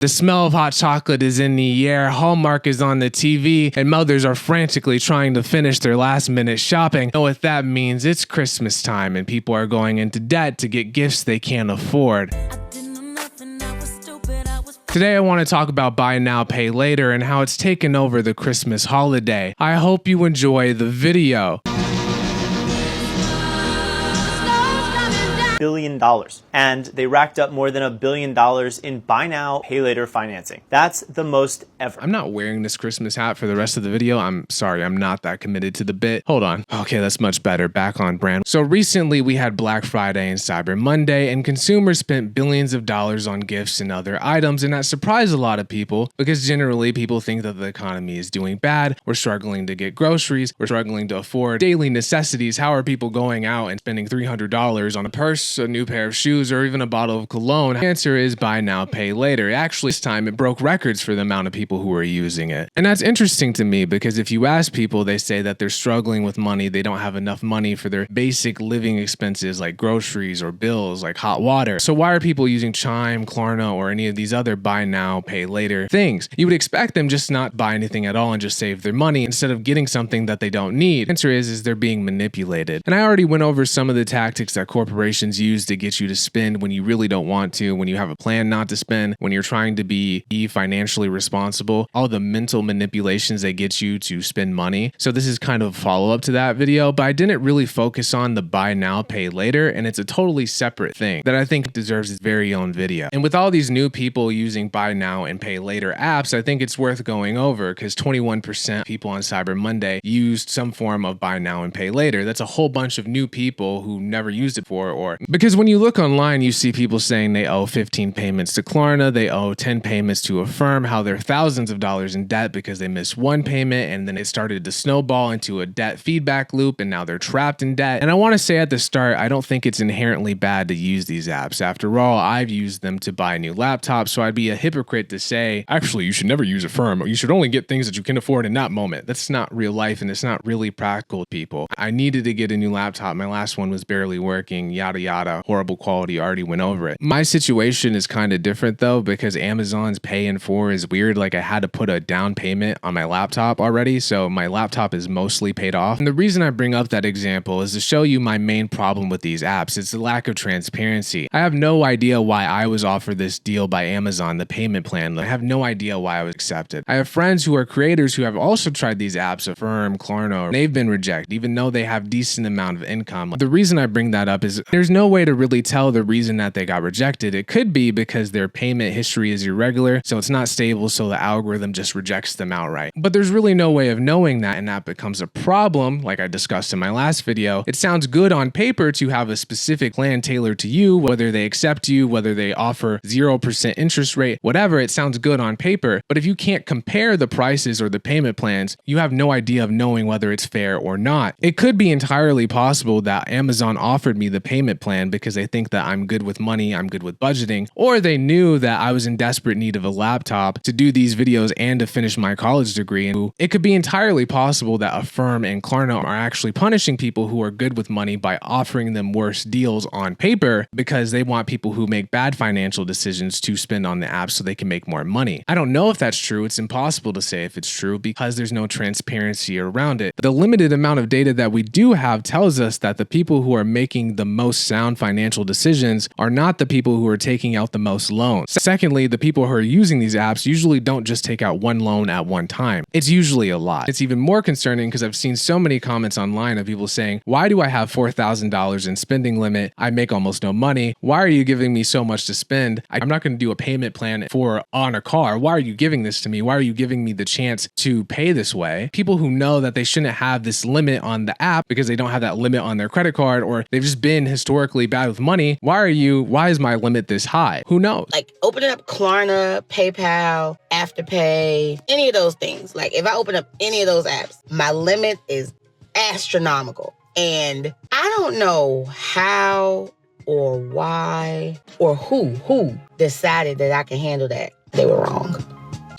The smell of hot chocolate is in the air, Hallmark is on the TV, and mothers are frantically trying to finish their last-minute shopping. Know what that means? It's Christmas time, and people are going into debt to get gifts they can't afford. Today I want to talk about buy now, pay later and how it's taken over the Christmas holiday. I hope you enjoy the video. $1 billion, and they racked up more than $1 billion in buy now, pay later financing. That's the most ever. I'm not wearing this Christmas hat for the rest of the video. I'm sorry, I'm not that committed to the bit. Hold on. Okay, that's much better. Back on brand. So recently we had Black Friday and Cyber Monday, and consumers spent billions of dollars on gifts and other items, and that surprised a lot of people because generally people think that the economy is doing bad. We're struggling to get groceries. We're struggling to afford daily necessities. How are people going out and spending $300 on a purse, a new pair of shoes, or even a bottle of cologne? The answer is buy now, pay later. Actually, this time it broke records for the amount of people who were using it. And that's interesting to me because if you ask people, they say that they're struggling with money. They don't have enough money for their basic living expenses like groceries or bills like hot water. So why are people using Chime, Klarna, or any of these other buy now, pay later things? You would expect them just not buy anything at all and just save their money instead of getting something that they don't need. The answer is they're being manipulated. And I already went over some of the tactics that corporations use to get you to spend when you really don't want to, when you have a plan not to spend, when you're trying to be financially responsible, all the mental manipulations that get you to spend money. So this is kind of a follow-up to that video, but I didn't really focus on the buy now, pay later, and it's a totally separate thing that I think deserves its very own video. And with all these new people using buy now and pay later apps, I think it's worth going over because 21% of people on Cyber Monday used some form of buy now and pay later. That's a whole bunch of new people who never used it before, or because when you look online, you see people saying they owe 15 payments to Klarna, they owe 10 payments to Affirm, how they're thousands of dollars in debt because they missed one payment, and then it started to snowball into a debt feedback loop, and now they're trapped in debt. And I want to say at the start, I don't think it's inherently bad to use these apps. After all, I've used them to buy a new laptop, so I'd be a hypocrite to say, actually, you should never use Affirm. You should only get things that you can afford in that moment. That's not real life, and it's not really practical, people. I needed to get a new laptop. My last one was barely working, yada yada, horrible quality, already went over it. My situation is kind of different though because Amazon's pay in 4 is weird. Like I had to put a down payment on my laptop already, so my laptop is mostly paid off. And the reason I bring up that example is to show you my main problem with these apps. It's the lack of transparency. I have no idea why I was offered this deal by Amazon, the payment plan. I have no idea why I was accepted. I have friends who are creators who have also tried these apps, Affirm, Klarna, and they've been rejected even though they have decent amount of income. The reason I bring that up is there's no way to really tell the reason that they got rejected. It could be because their payment history is irregular, so it's not stable, so the algorithm just rejects them outright. But there's really no way of knowing that, and that becomes a problem, like I discussed in my last video. It sounds good on paper to have a specific plan tailored to you, whether they accept you, whether they offer 0% interest rate, whatever, it sounds good on paper. But if you can't compare the prices or the payment plans, you have no idea of knowing whether it's fair or not. It could be entirely possible that Amazon offered me the payment plan because they think that I'm good with money, I'm good with budgeting, or they knew that I was in desperate need of a laptop to do these videos and to finish my college degree. And it could be entirely possible that Affirm and Klarna are actually punishing people who are good with money by offering them worse deals on paper because they want people who make bad financial decisions to spend on the app so they can make more money. I don't know if that's true. It's impossible to say if it's true because there's no transparency around it. The limited amount of data that we do have tells us that the people who are making the most sound financial decisions are not the people who are taking out the most loans. Secondly, the people who are using these apps usually don't just take out one loan at one time. It's usually a lot. It's even more concerning because I've seen so many comments online of people saying, why do I have $4,000 in spending limit? I make almost no money. Why are you giving me so much to spend? I'm not going to do a payment plan on a car. Why are you giving this to me? Why are you giving me the chance to pay this way? People who know that they shouldn't have this limit on the app because they don't have that limit on their credit card, or they've just been historically bad with money. Why is my limit this high? Who knows? Like opening up Klarna, PayPal, Afterpay, any of those things. Like if I open up any of those apps, my limit is astronomical. And I don't know how or why or who decided that I can handle that. They were wrong.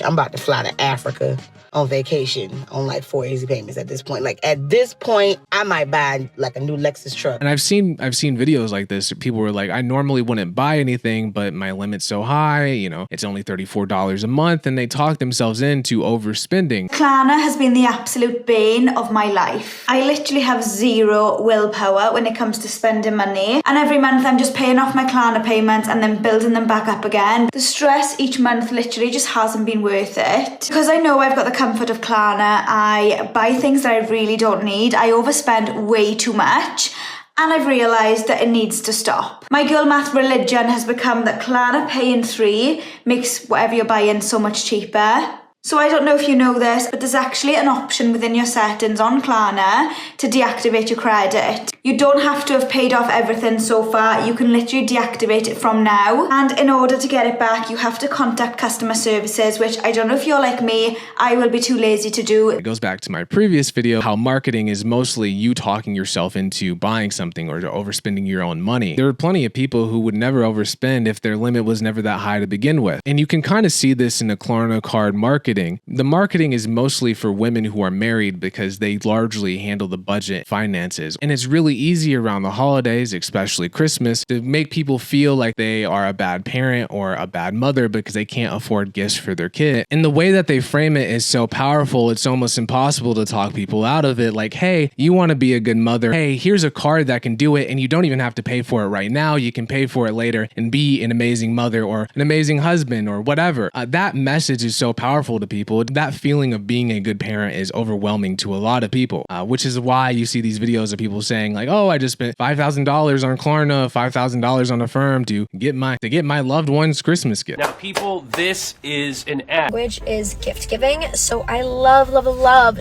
I'm about to fly to Africa on vacation on like 4 easy payments at this point. Like at this point, I might buy like a new Lexus truck. And I've seen videos like this. People were like, I normally wouldn't buy anything, but my limit's so high, you know, it's only $34 a month. And they talk themselves into overspending. Klarna has been the absolute bane of my life. I literally have zero willpower when it comes to spending money. And every month I'm just paying off my Klarna payments and then building them back up again. The stress each month literally just hasn't been worth it. Because I know I've got the comfort of Klarna, I buy things that I really don't need. I overspend way too much. And I've realised that it needs to stop. My girl math religion has become that Klarna Pay in 3 makes whatever you're buying so much cheaper. So I don't know if you know this, but there's actually an option within your settings on Klarna to deactivate your credit. You don't have to have paid off everything so far. You can literally deactivate it from now. And in order to get it back, you have to contact customer services, which I don't know if you're like me, I will be too lazy to do. It goes back to my previous video, how marketing is mostly you talking yourself into buying something or overspending your own money. There are plenty of people who would never overspend if their limit was never that high to begin with. And you can kind of see this in the Klarna card marketing. The marketing is mostly for women who are married because they largely handle the budget finances. And it's really easy around the holidays, especially Christmas, to make people feel like they are a bad parent or a bad mother because they can't afford gifts for their kid. And the way that they frame it is so powerful, it's almost impossible to talk people out of it. Like, hey, you want to be a good mother. Hey, here's a card that can do it, and you don't even have to pay for it right now. You can pay for it later and be an amazing mother or an amazing husband or whatever. That message is so powerful to people. That feeling of being a good parent is overwhelming to a lot of people, which is why you see these videos of people saying like, oh, I just spent $5,000 on Klarna, $5,000 on Affirm to get my loved one's Christmas gift. Now, people, this is an ad. Which is gift giving. So I love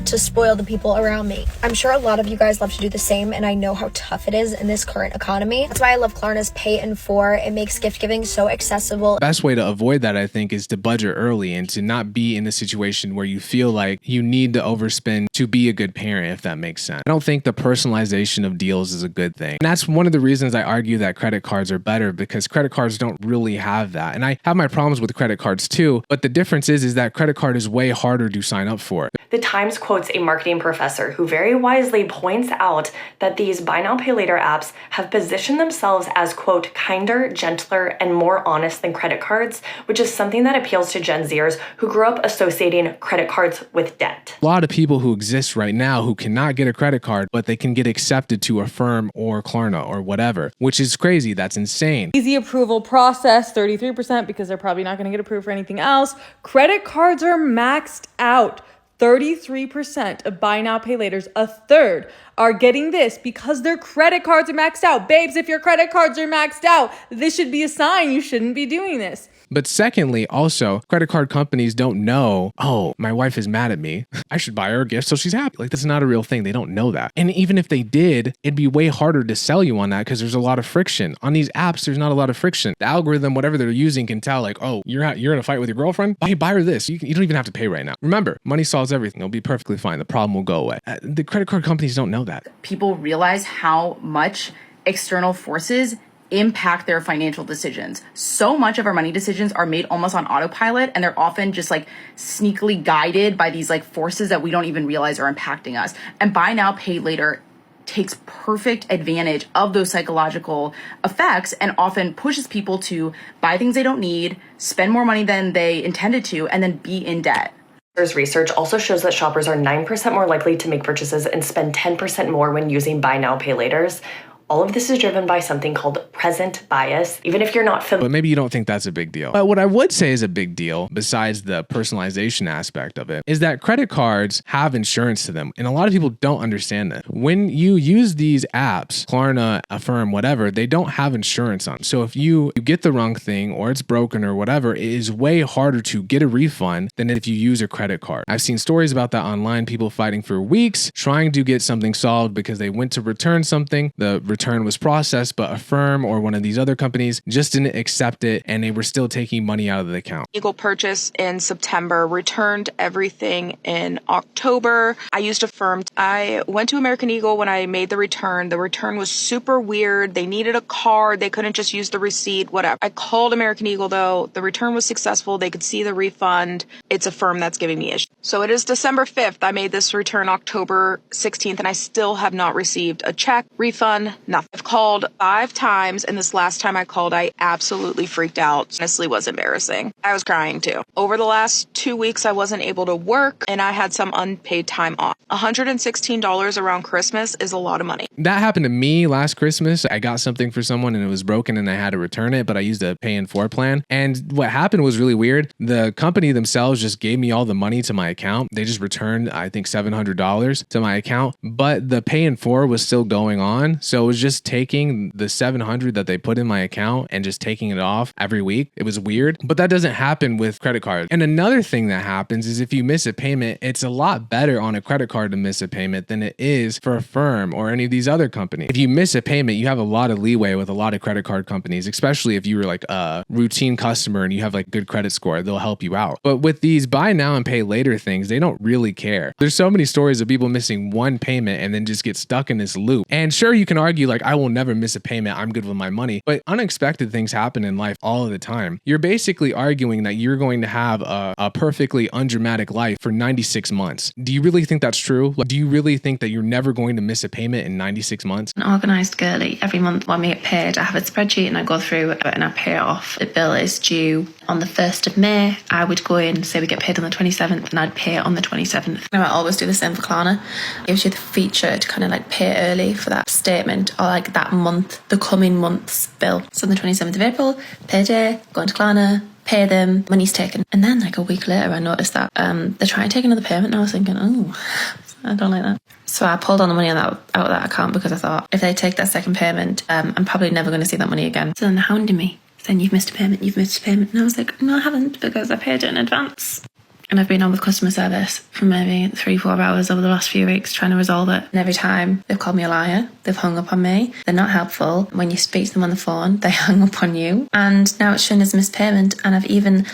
to spoil the people around me. I'm sure a lot of you guys love to do the same, and I know how tough it is in this current economy. That's why I love Klarna's Pay in 4. It makes gift giving so accessible. The best way to avoid that, I think, is to budget early and to not be in the situation where you feel like you need to overspend to be a good parent, if that makes sense. I don't think the personalization of deals is a good thing. And that's one of the reasons I argue that credit cards are better, because credit cards don't really have that. And I have my problems with credit cards too, but the difference is that credit card is way harder to sign up for. The Times quotes a marketing professor who very wisely points out that these buy now, pay later apps have positioned themselves as, quote, kinder, gentler, and more honest than credit cards, which is something that appeals to Gen Zers who grew up associating credit cards with debt. A lot of people who exist right now who cannot get a credit card, but they can get accepted to Affirm or Klarna or whatever, which is crazy. That's insane. Easy approval process, 33%, because they're probably not going to get approved for anything else. Credit cards are maxed out. 33% of buy now, pay laters, a third, are getting this because their credit cards are maxed out. Babes, if your credit cards are maxed out, this should be a sign you shouldn't be doing this. But secondly, also, credit card companies don't know, oh, my wife is mad at me. I should buy her a gift so she's happy. Like, that's not a real thing. They don't know that. And even if they did, it'd be way harder to sell you on that because there's a lot of friction. On these apps, there's not a lot of friction. The algorithm, whatever they're using, can tell like, oh, you're in a fight with your girlfriend? Hey, buy her this. You don't even have to pay right now. Remember, money solves everything. It'll be perfectly fine. The problem will go away. The credit card companies don't know that. People realize how much external forces impact their financial decisions. So much of our money decisions are made almost on autopilot, and they're often just like sneakily guided by these like forces that we don't even realize are impacting us. And buy now, pay later takes perfect advantage of those psychological effects and often pushes people to buy things they don't need, spend more money than they intended to, and then be in debt. Research also shows that shoppers are 9% more likely to make purchases and spend 10% more when using buy now, pay laters. All of this is driven by something called present bias, even if you're not familiar. But maybe you don't think that's a big deal. But what I would say is a big deal, besides the personalization aspect of it, is that credit cards have insurance to them. And a lot of people don't understand that. When you use these apps, Klarna, Affirm, whatever, they don't have insurance on. So if you get the wrong thing or it's broken or whatever, it is way harder to get a refund than if you use a credit card. I've seen stories about that online, people fighting for weeks, trying to get something solved because they went to return something. The return was processed, but Affirm or one of these other companies just didn't accept it, and they were still taking money out of the account. Eagle purchase in September, returned everything in October. I used Affirm. I went to American Eagle when I made the return. The return was super weird. They needed a card. They couldn't just use the receipt, whatever. I called American Eagle though. The return was successful. They could see the refund. It's Affirm that's giving me issues. So it is December 5th. I made this return October 16th, and I still have not received a check, refund, nothing. I've called 5 times, and this last time I called, I absolutely freaked out. Honestly, was embarrassing. I was crying too. Over the last 2 weeks, I wasn't able to work, and I had some unpaid time off. $116 around Christmas is a lot of money. That happened to me last Christmas. I got something for someone and it was broken and I had to return it, but I used a pay in 4 plan. And what happened was really weird. The company themselves just gave me all the money to my account. They just returned, I think, $700 to my account, but the pay in 4 was still going on. So it was just taking the $700 that they put in my account and just taking it off every week. It was weird, but that doesn't happen with credit cards. And another thing that happens is if you miss a payment, it's a lot better on a credit card to miss a payment than it is for Affirm or any of these other companies. If you miss a payment, you have a lot of leeway with a lot of credit card companies, especially if you were like a routine customer and you have like good credit score, they'll help you out. But with these buy now and pay later things, they don't really care. There's so many stories of people missing one payment and then just get stuck in this loop. And sure, you can argue like, I will never miss a payment, I'm good with my money, but unexpected things happen in life all of the time. You're basically arguing that you're going to have a perfectly undramatic life for 96 months. Do you really think that's true? Like, do you really think that you're never going to miss a payment in 96 months? An organised girly. Every month when we get paid, I have a spreadsheet and I go through it and I pay it off. The bill is due on the 1st of May. I would go in, say we get paid on the 27th, and I'd pay it on the 27th. Now I always do the same for Klarna. It gives you the feature to kind of like pay early for that statement or like that month, the coming month's bill. So on the 27th of April, payday, go into Klarna, pay them, money's taken. And then like a week later, I noticed that they're trying to take another payment and I was thinking, oh, I don't like that. So I pulled all the money out of that account because I thought if they take that second payment, I'm probably never going to see that money again. So then they're hounding me, saying you've missed a payment, you've missed a payment. And I was like, no, I haven't, because I paid it in advance. And I've been on with customer service for maybe 3-4 hours over the last few weeks trying to resolve it. And every time they've called me a liar, they've hung up on me. They're not helpful. When you speak to them on the phone, they hang up on you. And now it's shown as a missed payment. And I've even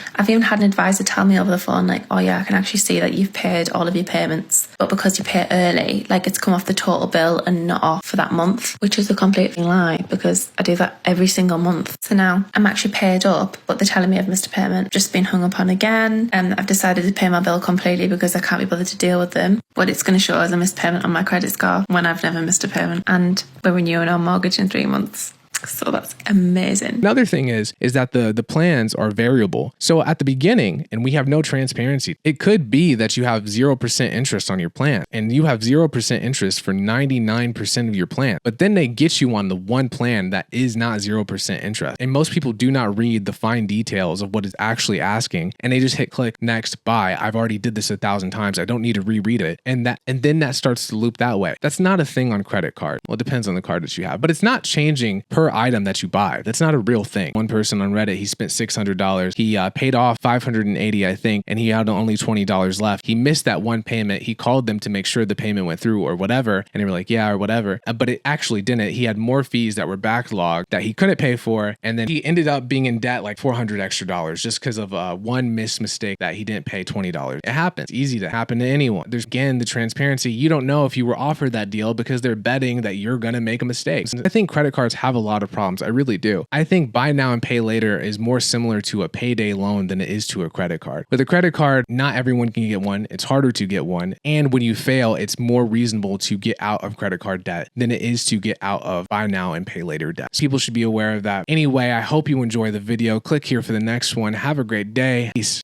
had an advisor tell me over the phone, like, oh yeah, I can actually see that you've paid all of your payments. But because you pay early, like it's come off the total bill and not off for that month, which is a complete lie because I do that every single month. So now I'm actually paid up, but they're telling me I've missed a payment. Just been hung up on again. And I've decided to pay my bill completely because I can't be bothered to deal with them. But it's going to show as a missed payment on my credit score when I've never missed a payment. And we're renewing our mortgage in 3 months. So that's amazing. Another thing is that the plans are variable. So at the beginning, and we have no transparency, it could be that you have 0% interest on your plan and you have 0% interest for 99% of your plan. But then they get you on the one plan that is not 0% interest. And most people do not read the fine details of what it's actually asking. And they just hit click, next, buy. I've already did this 1,000 times. I don't need to reread it. And then that starts to loop that way. That's not a thing on credit card. Well, it depends on the card that you have, but it's not changing per item that you buy. That's not a real thing. One person on Reddit, he spent $600. He paid off $580, I think, and he had only $20 left. He missed that one payment. He called them to make sure the payment went through or whatever, and they were like, yeah, or whatever. But it actually didn't. He had more fees that were backlogged that he couldn't pay for, and then he ended up being in debt like $400 extra just because of one mistake that he didn't pay $20. It happens. It's easy to happen to anyone. There's again the transparency. You don't know if you were offered that deal because they're betting that you're gonna make a mistake. I think credit cards have a lot of problems. I really do. I think buy now and pay later is more similar to a payday loan than it is to a credit card. With a credit card, not everyone can get one. It's harder to get one. And when you fail, it's more reasonable to get out of credit card debt than it is to get out of buy now and pay later debt. So people should be aware of that. Anyway, I hope you enjoy the video. Click here for the next one. Have a great day. Peace.